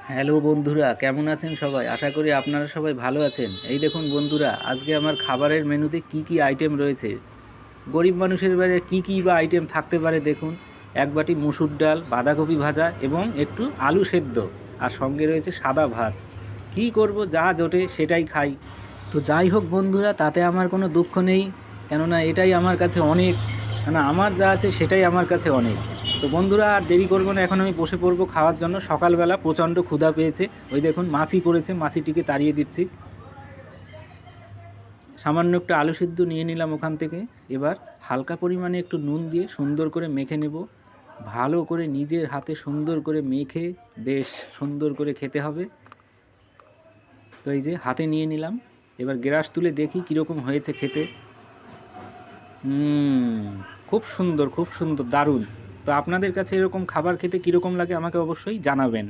Hello বন্ধুরা, কেমন আছেন সবাই? আশা করি আপনারা সবাই ভালো আছেন। এই দেখুন বন্ধুরা, আজকে আমার খাবারের মেনুতে কি কি আইটেম রয়েছে। গরিব মানুষের বাড়ি কি কি বা আইটেম থাকতে পারে দেখুন। এক বাটি মুসুর ডাল, বাঁধাকপি ভাজা এবং একটু আলু সেদ্ধ, আর সঙ্গে রয়েছে সাদা ভাত। কি করব, যা জোটে সেটাই খাই। তো যাই হোক বন্ধুরা, তাতে আমার কোনো দুঃখ নেই, কেননা এটাই আমার কাছে অনেক, মানে আমার যা আছে সেটাই আমার কাছে অনেক। তো বন্ধুরা, আর দেরি করবো না, এখন আমি বসে পড়বো খাওয়ার জন্য। সকালবেলা প্রচণ্ড ক্ষুধা পেয়েছে। ওই দেখুন মাছি পড়েছে, মাছিটিকে তাড়িয়ে দিচ্ছি। সামান্য একটু আলু সিদ্ধ নিয়ে নিলাম ওখান থেকে। এবার হালকা পরিমাণে একটু নুন দিয়ে সুন্দর করে মেখে নেব। ভালো করে নিজের হাতে সুন্দর করে মেখে বেশ সুন্দর করে খেতে হবে। তো এই যে হাতে নিয়ে নিলাম, এবার গ্রাস তুলে দেখি কীরকম হয়েছে খেতে। খুব সুন্দর, খুব সুন্দর, দারুণ। তো আপনাদের কাছে এরকম খাবার খেতে কীরকম লাগে আমাকে অবশ্যই জানাবেন।